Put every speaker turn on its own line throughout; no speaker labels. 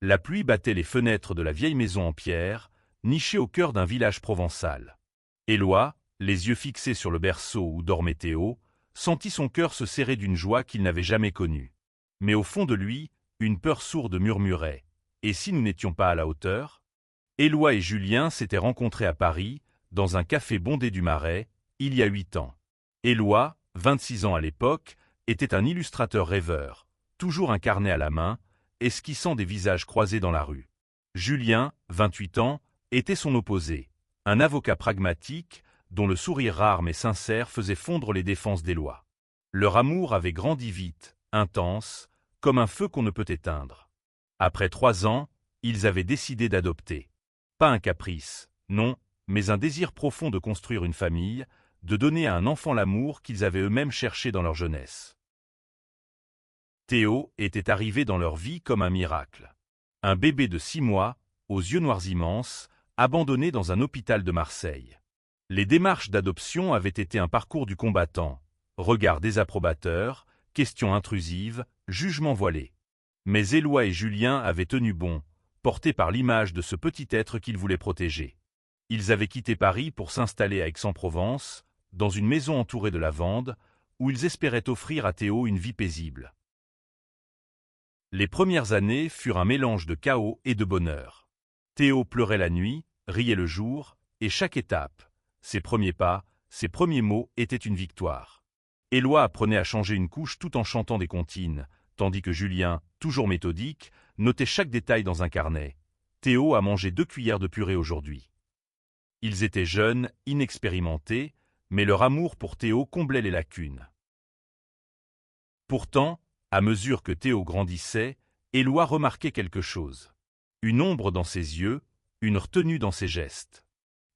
La pluie battait les fenêtres de la vieille maison en pierre, nichée au cœur d'un village provençal. Éloi, les yeux fixés sur le berceau où dormait Théo, sentit son cœur se serrer d'une joie qu'il n'avait jamais connue. Mais au fond de lui, une peur sourde murmurait « Et si nous n'étions pas à la hauteur ?» Éloi et Julien s'étaient rencontrés à Paris, dans un café bondé du Marais, il y a 8 ans. Éloi, 26 ans à l'époque, était un illustrateur rêveur, toujours un carnet à la main, esquissant des visages croisés dans la rue. Julien, 28 ans, était son opposé, un avocat pragmatique, dont le sourire rare mais sincère faisait fondre les défenses d'Éloi. Leur amour avait grandi vite, intense, comme un feu qu'on ne peut éteindre. Après 3 ans, ils avaient décidé d'adopter. Pas un caprice, non, mais un désir profond de construire une famille, de donner à un enfant l'amour qu'ils avaient eux-mêmes cherché dans leur jeunesse. Théo était arrivé dans leur vie comme un miracle. Un bébé de 6 mois, aux yeux noirs immenses, abandonné dans un hôpital de Marseille. Les démarches d'adoption avaient été un parcours du combattant, regards désapprobateurs, questions intrusives, jugements voilés. Mais Éloi et Julien avaient tenu bon, portés par l'image de ce petit être qu'ils voulaient protéger. Ils avaient quitté Paris pour s'installer à Aix-en-Provence, dans une maison entourée de lavande, où ils espéraient offrir à Théo une vie paisible. Les premières années furent un mélange de chaos et de bonheur. Théo pleurait la nuit, riait le jour, et chaque étape, ses premiers pas, ses premiers mots étaient une victoire. Éloi apprenait à changer une couche tout en chantant des comptines, tandis que Julien, toujours méthodique, notait chaque détail dans un carnet. Théo a mangé 2 cuillères de purée aujourd'hui. Ils étaient jeunes, inexpérimentés, mais leur amour pour Théo comblait les lacunes. Pourtant, à mesure que Théo grandissait, Éloi remarquait quelque chose. Une ombre dans ses yeux, une retenue dans ses gestes.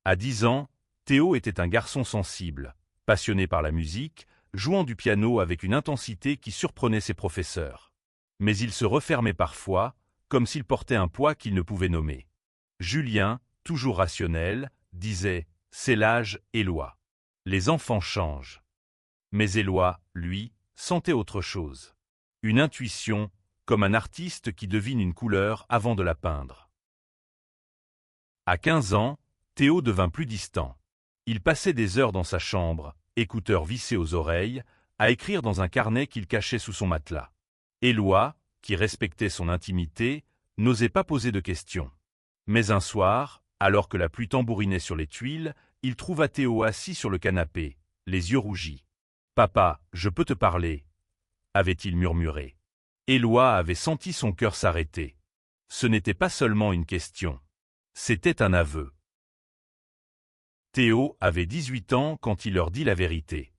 À 10 ans, Théo était un garçon sensible, passionné par la musique, jouant du piano avec une intensité qui surprenait ses professeurs. Mais il se refermait parfois, comme s'il portait un poids qu'il ne pouvait nommer. Julien, toujours rationnel, disait « C'est l'âge, Éloi. Les enfants changent. » Mais Éloi, lui, sentait autre chose. Une intuition, comme un artiste qui devine une couleur avant de la peindre. À 15 ans, Théo devint plus distant. Il passait des heures dans sa chambre, écouteurs vissés aux oreilles, à écrire dans un carnet qu'il cachait sous son matelas. Éloi, qui respectait son intimité, n'osait pas poser de questions. Mais un soir, alors que la pluie tambourinait sur les tuiles, il trouva Théo assis sur le canapé, les yeux rougis. « Papa, je peux te parler ?» avait-il murmuré. Éloi avait senti son cœur s'arrêter. Ce n'était pas seulement une question. C'était un aveu. Théo avait 18 ans quand il leur dit la vérité.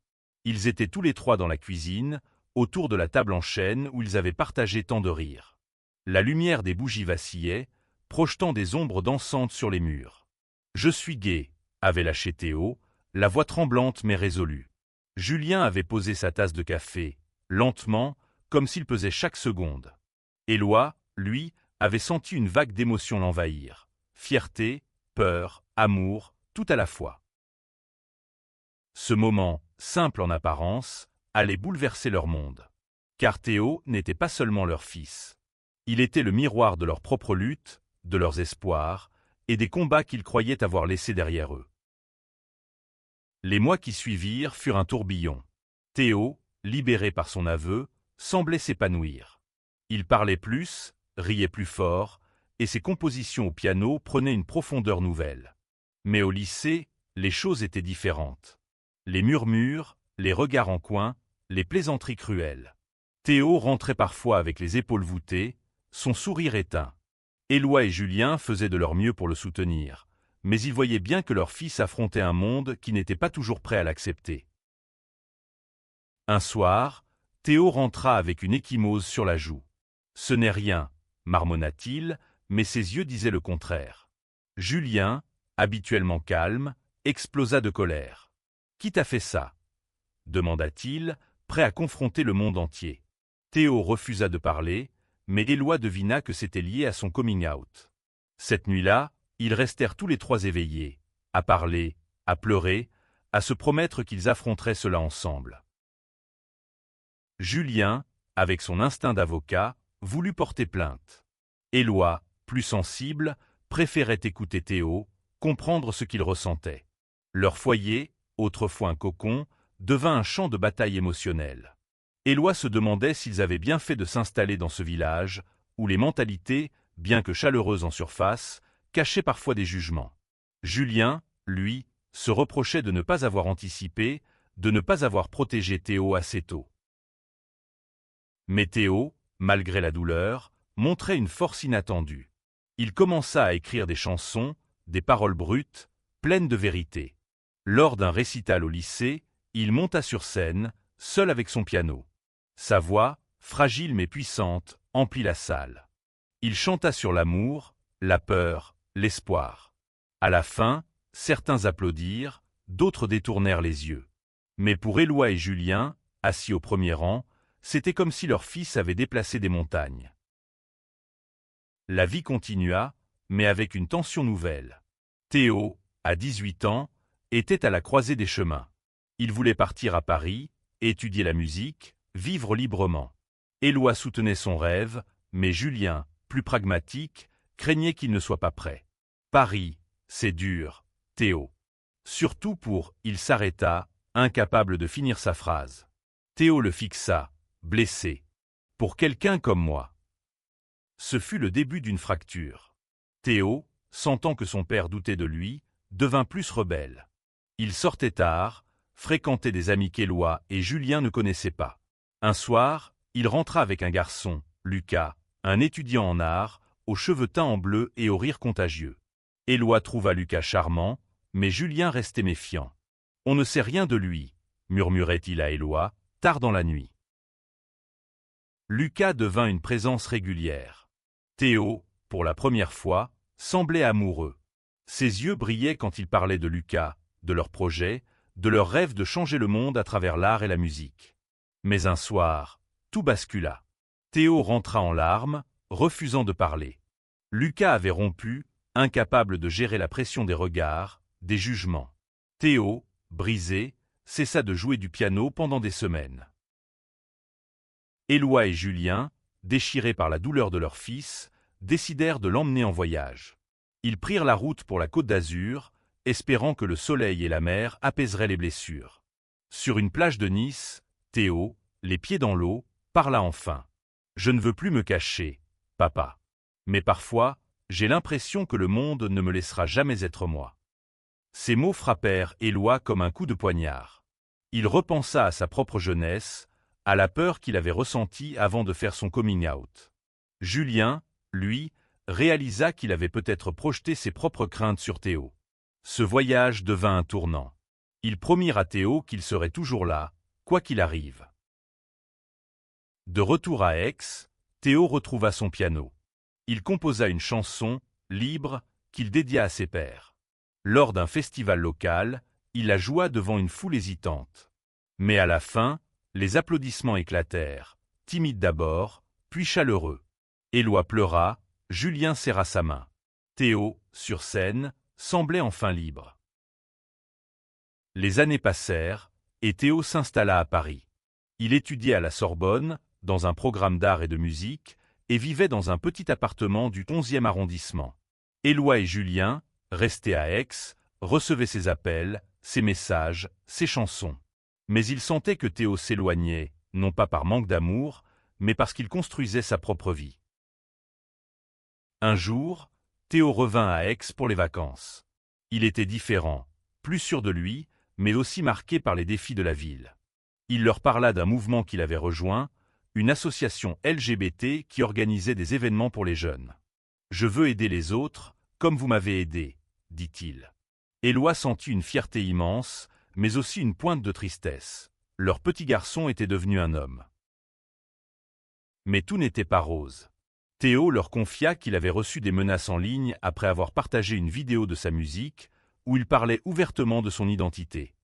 Ils étaient tous les 3 dans la cuisine, autour de la table en chêne où ils avaient partagé tant de rires. La lumière des bougies vacillait, projetant des ombres dansantes sur les murs. « Je suis gai », avait lâché Théo, la voix tremblante mais résolue. Julien avait posé sa tasse de café, lentement, comme s'il pesait chaque seconde. Éloi, lui, avait senti une vague d'émotions l'envahir. Fierté, peur, amour, tout à la fois. Ce moment, simple en apparence, allait bouleverser leur monde. Car Théo n'était pas seulement leur fils. Il était le miroir de leur propre lutte, de leurs espoirs, et des combats qu'ils croyaient avoir laissés derrière eux. Les mois qui suivirent furent un tourbillon. Théo, libéré par son aveu, semblait s'épanouir. Il parlait plus, riait plus fort, et ses compositions au piano prenaient une profondeur nouvelle. Mais au lycée, les choses étaient différentes. Les murmures, les regards en coin, les plaisanteries cruelles. Théo rentrait parfois avec les épaules voûtées, son sourire éteint. Éloi et Julien faisaient de leur mieux pour le soutenir, mais ils voyaient bien que leur fils affrontait un monde qui n'était pas toujours prêt à l'accepter. Un soir, Théo rentra avec une ecchymose sur la joue. « Ce n'est rien », marmonna-t-il, mais ses yeux disaient le contraire. Julien, habituellement calme, explosa de colère. « Qui t'a fait ça ?» demanda-t-il, prêt à confronter le monde entier. Théo refusa de parler, mais Éloi devina que c'était lié à son coming out. Cette nuit-là, ils restèrent tous les 3 éveillés, à parler, à pleurer, à se promettre qu'ils affronteraient cela ensemble. Julien, avec son instinct d'avocat, voulut porter plainte. Éloi, plus sensible, préférait écouter Théo, comprendre ce qu'il ressentait. Leur foyer, autrefois un cocon, devint un champ de bataille émotionnelle. Éloi se demandait s'ils avaient bien fait de s'installer dans ce village, où les mentalités, bien que chaleureuses en surface, cachaient parfois des jugements. Julien, lui, se reprochait de ne pas avoir anticipé, de ne pas avoir protégé Théo assez tôt. Mais Théo, malgré la douleur, montrait une force inattendue. Il commença à écrire des chansons, des paroles brutes, pleines de vérité. Lors d'un récital au lycée, il monta sur scène, seul avec son piano. Sa voix, fragile mais puissante, emplit la salle. Il chanta sur l'amour, la peur, l'espoir. À la fin, certains applaudirent, d'autres détournèrent les yeux. Mais pour Éloi et Julien, assis au premier rang, c'était comme si leur fils avait déplacé des montagnes. La vie continua, mais avec une tension nouvelle. Théo, à 18 ans, était à la croisée des chemins. Il voulait partir à Paris, étudier la musique, vivre librement. Éloi soutenait son rêve, mais Julien, plus pragmatique, craignait qu'il ne soit pas prêt. Paris, c'est dur, Théo. Surtout pour « il s'arrêta », incapable de finir sa phrase. Théo le fixa, blessé. Pour quelqu'un comme moi. Ce fut le début d'une fracture. Théo, sentant que son père doutait de lui, devint plus rebelle. Il sortait tard, fréquentait des amis qu'Éloi et Julien ne connaissaient pas. Un soir, il rentra avec un garçon, Lucas, un étudiant en art, aux cheveux teints en bleu et au rire contagieux. Éloi trouva Lucas charmant, mais Julien restait méfiant. « On ne sait rien de lui », murmurait-il à Éloi, tard dans la nuit. Lucas devint une présence régulière. Théo, pour la première fois, semblait amoureux. Ses yeux brillaient quand il parlait de Lucas, de leurs projets, de leur rêve de changer le monde à travers l'art et la musique. Mais un soir, tout bascula. Théo rentra en larmes, refusant de parler. Lucas avait rompu, incapable de gérer la pression des regards, des jugements. Théo, brisé, cessa de jouer du piano pendant des semaines. Éloi et Julien, déchirés par la douleur de leur fils, décidèrent de l'emmener en voyage. Ils prirent la route pour la Côte d'Azur, espérant que le soleil et la mer apaiseraient les blessures. Sur une plage de Nice, Théo, les pieds dans l'eau, parla enfin. « Je ne veux plus me cacher, papa. Mais parfois, j'ai l'impression que le monde ne me laissera jamais être moi. » Ces mots frappèrent Éloi comme un coup de poignard. Il repensa à sa propre jeunesse, à la peur qu'il avait ressentie avant de faire son coming out. Julien, lui, réalisa qu'il avait peut-être projeté ses propres craintes sur Théo. Ce voyage devint un tournant. Ils promirent à Théo qu'il serait toujours là, quoi qu'il arrive. De retour à Aix, Théo retrouva son piano. Il composa une chanson, libre, qu'il dédia à ses pairs. Lors d'un festival local, il la joua devant une foule hésitante. Mais à la fin, les applaudissements éclatèrent, timides d'abord, puis chaleureux. Éloi pleura, Julien serra sa main. Théo, sur scène, semblait enfin libre. Les années passèrent, et Théo s'installa à Paris. Il étudiait à la Sorbonne, dans un programme d'art et de musique, et vivait dans un petit appartement du 11e arrondissement. Éloi et Julien, restés à Aix, recevaient ses appels, ses messages, ses chansons. Mais ils sentaient que Théo s'éloignait, non pas par manque d'amour, mais parce qu'il construisait sa propre vie. Un jour, Théo revint à Aix pour les vacances. Il était différent, plus sûr de lui, mais aussi marqué par les défis de la ville. Il leur parla d'un mouvement qu'il avait rejoint, une association LGBT qui organisait des événements pour les jeunes. « Je veux aider les autres, comme vous m'avez aidé », dit-il. Éloi sentit une fierté immense, mais aussi une pointe de tristesse. Leur petit garçon était devenu un homme. Mais tout n'était pas rose. Théo leur confia qu'il avait reçu des menaces en ligne après avoir partagé une vidéo de sa musique, où il parlait ouvertement de son identité.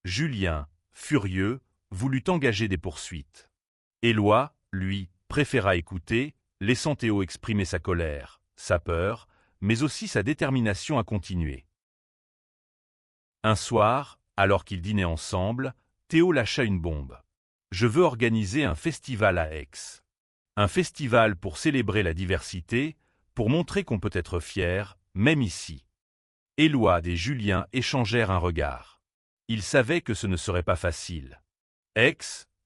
Julien, furieux, voulut engager des poursuites. Éloi, lui, préféra écouter, laissant Théo exprimer sa colère, sa peur, mais aussi sa détermination à continuer. Un soir, alors qu'ils dînaient ensemble, Théo lâcha une bombe. « Je veux organiser un festival à Aix. Un festival pour célébrer la diversité, pour montrer qu'on peut être fier, même ici. Éluade et Julien échangèrent un regard. Ils savaient que ce ne serait pas facile. Aix,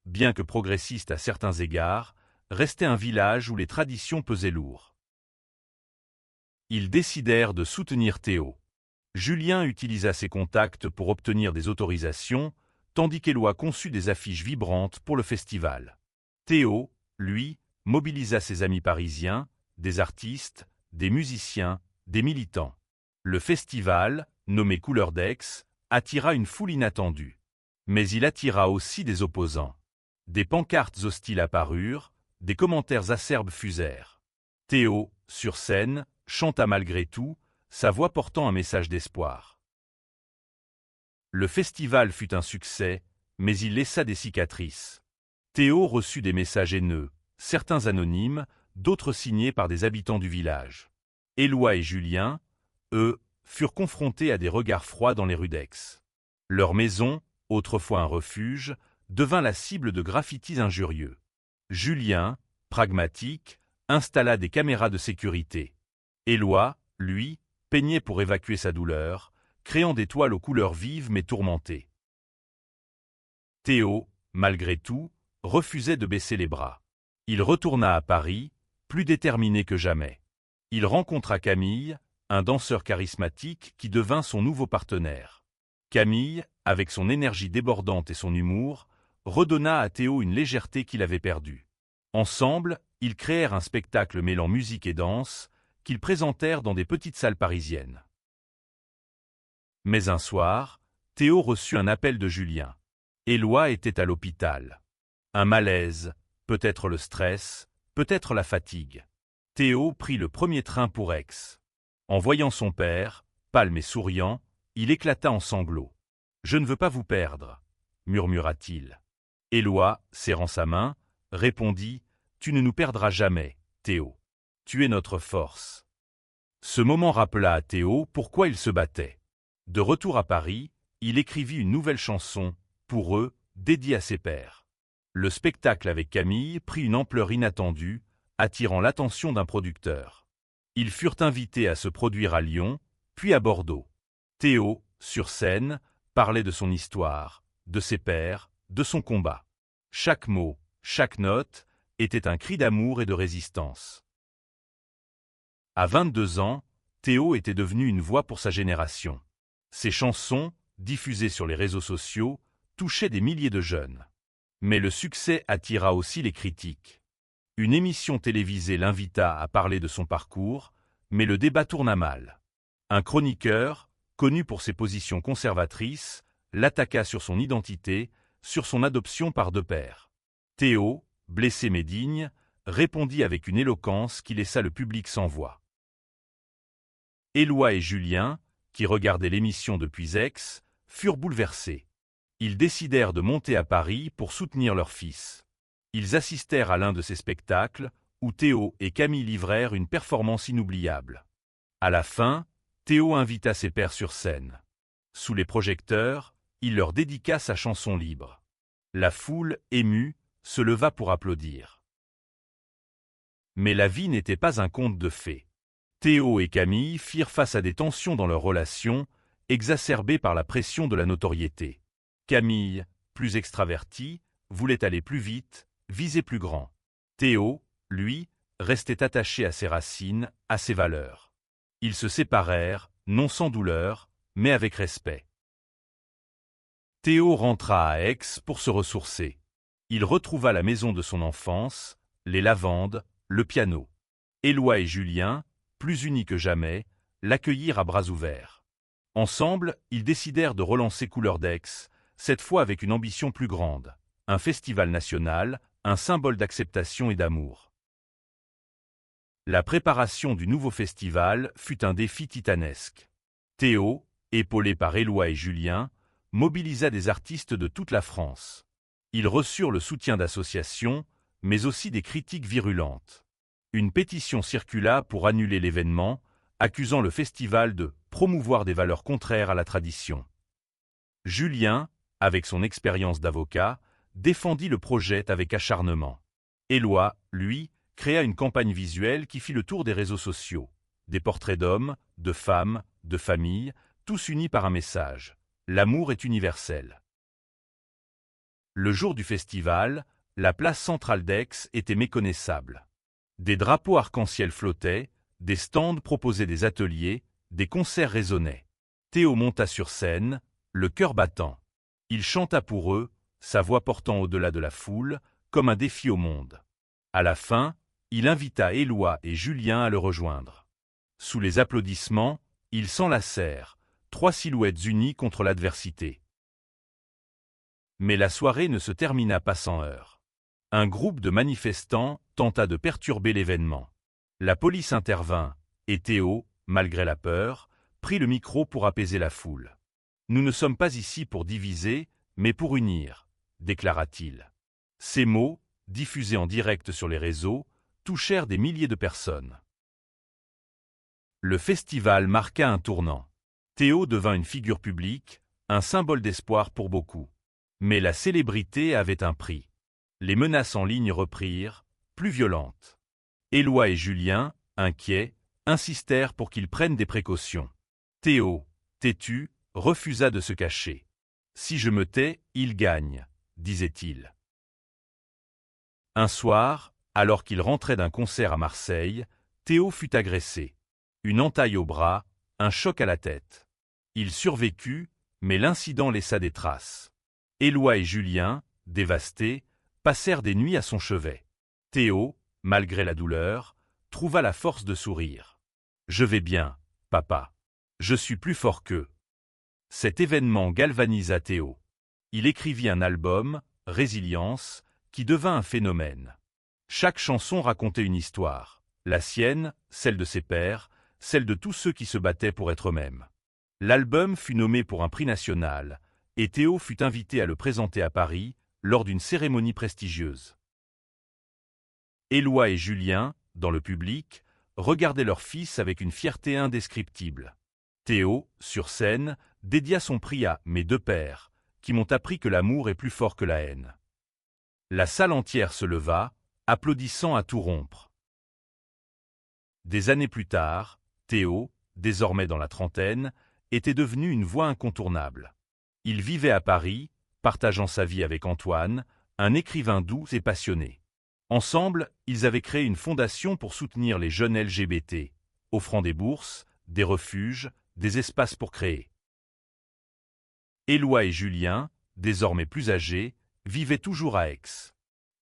bien que progressiste à certains égards, restait un village où les traditions pesaient lourd. Ils décidèrent de soutenir Théo. Julien utilisa ses contacts pour obtenir des autorisations, tandis qu'Éloi conçut des affiches vibrantes pour le festival. Théo, lui, mobilisa ses amis parisiens, des artistes, des musiciens, des militants. Le festival, nommé Couleurs d'Aix, attira une foule inattendue. Mais il attira aussi des opposants. Des pancartes hostiles apparurent, des commentaires acerbes fusèrent. Théo, sur scène, chanta malgré tout, sa voix portant un message d'espoir. Le festival fut un succès, mais il laissa des cicatrices. Théo reçut des messages haineux, certains anonymes, d'autres signés par des habitants du village. Éloi et Julien, eux, furent confrontés à des regards froids dans les rues d'Aix. Leur maison, autrefois un refuge, devint la cible de graffitis injurieux. Julien, pragmatique, installa des caméras de sécurité. Éloi, lui, peignait pour évacuer sa douleur, créant des toiles aux couleurs vives mais tourmentées. Théo, malgré tout, refusait de baisser les bras. Il retourna à Paris, plus déterminé que jamais. Il rencontra Camille, un danseur charismatique qui devint son nouveau partenaire. Camille, avec son énergie débordante et son humour, redonna à Théo une légèreté qu'il avait perdue. Ensemble, ils créèrent un spectacle mêlant musique et danse, qu'ils présentèrent dans des petites salles parisiennes. Mais un soir, Théo reçut un appel de Julien. Éloi était à l'hôpital. Un malaise, peut-être le stress, peut-être la fatigue. Théo prit le premier train pour Aix. En voyant son père, pâle et souriant, il éclata en sanglots. « Je ne veux pas vous perdre », murmura-t-il. Éloi, serrant sa main, répondit « Tu ne nous perdras jamais, Théo. Tu es notre force. » Ce moment rappela à Théo pourquoi il se battait. De retour à Paris, il écrivit une nouvelle chanson, pour eux, dédiée à ses pères. Le spectacle avec Camille prit une ampleur inattendue, attirant l'attention d'un producteur. Ils furent invités à se produire à Lyon, puis à Bordeaux. Théo, sur scène, parlait de son histoire, de ses pères, de son combat. Chaque mot, chaque note, était un cri d'amour et de résistance. À 22 ans, Théo était devenu une voix pour sa génération. Ses chansons, diffusées sur les réseaux sociaux, touchaient des milliers de jeunes. Mais le succès attira aussi les critiques. Une émission télévisée l'invita à parler de son parcours, mais le débat tourna mal. Un chroniqueur, connu pour ses positions conservatrices, l'attaqua sur son identité, sur son adoption par deux pères. Théo, blessé mais digne, répondit avec une éloquence qui laissa le public sans voix. Éloi et Julien, qui regardaient l'émission depuis Aix, furent bouleversés. Ils décidèrent de monter à Paris pour soutenir leur fils. Ils assistèrent à l'un de ces spectacles, où Théo et Camille livrèrent une performance inoubliable. À la fin, Théo invita ses pères sur scène. Sous les projecteurs, il leur dédiqua sa chanson libre. La foule, émue, se leva pour applaudir. Mais la vie n'était pas un conte de fées. Théo et Camille firent face à des tensions dans leur relation, exacerbées par la pression de la notoriété. Camille, plus extravertie, voulait aller plus vite, viser plus grand. Théo, lui, restait attaché à ses racines, à ses valeurs. Ils se séparèrent, non sans douleur, mais avec respect. Théo rentra à Aix pour se ressourcer. Il retrouva la maison de son enfance, les lavandes, le piano. Éloi et Julien, plus unis que jamais, l'accueillirent à bras ouverts. Ensemble, ils décidèrent de relancer Couleurs d'Aix, cette fois avec une ambition plus grande, un festival national, un symbole d'acceptation et d'amour. La préparation du nouveau festival fut un défi titanesque. Théo, épaulé par Éloi et Julien, mobilisa des artistes de toute la France. Ils reçurent le soutien d'associations, mais aussi des critiques virulentes. Une pétition circula pour annuler l'événement, accusant le festival de promouvoir des valeurs contraires à la tradition. Julien, avec son expérience d'avocat, défendit le projet avec acharnement. Éloi, lui, créa une campagne visuelle qui fit le tour des réseaux sociaux. Des portraits d'hommes, de femmes, de familles, tous unis par un message. L'amour est universel. Le jour du festival, la place centrale d'Aix était méconnaissable. Des drapeaux arc-en-ciel flottaient, des stands proposaient des ateliers, des concerts résonnaient. Théo monta sur scène, le cœur battant. Il chanta pour eux, sa voix portant au-delà de la foule, comme un défi au monde. À la fin, il invita Éloi et Julien à le rejoindre. Sous les applaudissements, ils s'enlacèrent, 3 silhouettes unies contre l'adversité. Mais la soirée ne se termina pas sans heurts. Un groupe de manifestants tenta de perturber l'événement. La police intervint, et Théo, malgré la peur, prit le micro pour apaiser la foule. « Nous ne sommes pas ici pour diviser, mais pour unir », déclara-t-il. Ces mots, diffusés en direct sur les réseaux, touchèrent des milliers de personnes. Le festival marqua un tournant. Théo devint une figure publique, un symbole d'espoir pour beaucoup. Mais la célébrité avait un prix. Les menaces en ligne reprirent, plus violentes. Éloi et Julien, inquiets, insistèrent pour qu'il prenne des précautions. Théo, têtu, refusa de se cacher. « Si je me tais, il gagne », disait-il. Un soir, alors qu'il rentrait d'un concert à Marseille, Théo fut agressé. Une entaille au bras, un choc à la tête. Il survécut, mais l'incident laissa des traces. Éloi et Julien, dévastés, passèrent des nuits à son chevet. Théo, malgré la douleur, trouva la force de sourire. « Je vais bien, papa. Je suis plus fort qu'eux. » Cet événement galvanisa Théo. Il écrivit un album, Résilience, qui devint un phénomène. Chaque chanson racontait une histoire. La sienne, celle de ses pairs, celle de tous ceux qui se battaient pour être eux-mêmes. L'album fut nommé pour un prix national, et Théo fut invité à le présenter à Paris, lors d'une cérémonie prestigieuse. Éloi et Julien, dans le public, regardaient leur fils avec une fierté indescriptible. Théo, sur scène, dédia son prix à « mes 2 pères », qui m'ont appris que l'amour est plus fort que la haine. La salle entière se leva, applaudissant à tout rompre. Des années plus tard, Théo, désormais dans la trentaine, était devenu une voix incontournable. Il vivait à Paris, partageant sa vie avec Antoine, un écrivain doux et passionné. Ensemble, ils avaient créé une fondation pour soutenir les jeunes LGBT, offrant des bourses, des refuges, des espaces pour créer. Éloi et Julien, désormais plus âgés, vivaient toujours à Aix.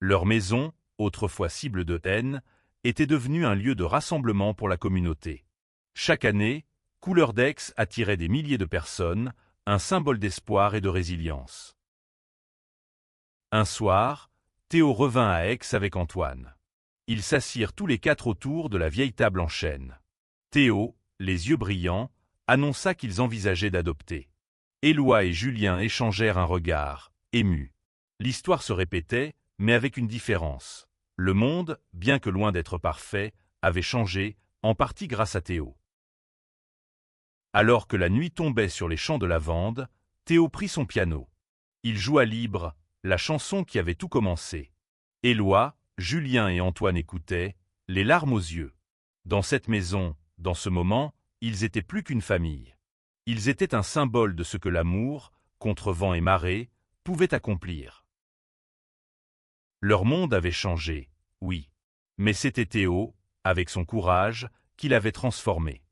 Leur maison, autrefois cible de haine, était devenue un lieu de rassemblement pour la communauté. Chaque année, Couleur d'Aix attirait des milliers de personnes, un symbole d'espoir et de résilience. Un soir, Théo revint à Aix avec Antoine. Ils s'assirent tous les 4 autour de la vieille table en chêne. Théo, les yeux brillants, annonça qu'ils envisageaient d'adopter. Éloi et Julien échangèrent un regard, émus. L'histoire se répétait, mais avec une différence. Le monde, bien que loin d'être parfait, avait changé, en partie grâce à Théo. Alors que la nuit tombait sur les champs de lavande, Théo prit son piano. Il joua libre, la chanson qui avait tout commencé. Éloi, Julien et Antoine écoutaient, les larmes aux yeux. Dans cette maison, dans ce moment, ils étaient plus qu'une famille. Ils étaient un symbole de ce que l'amour, contre vent et marée, pouvait accomplir. Leur monde avait changé, oui. Mais c'était Théo, avec son courage, qui l'avait transformé.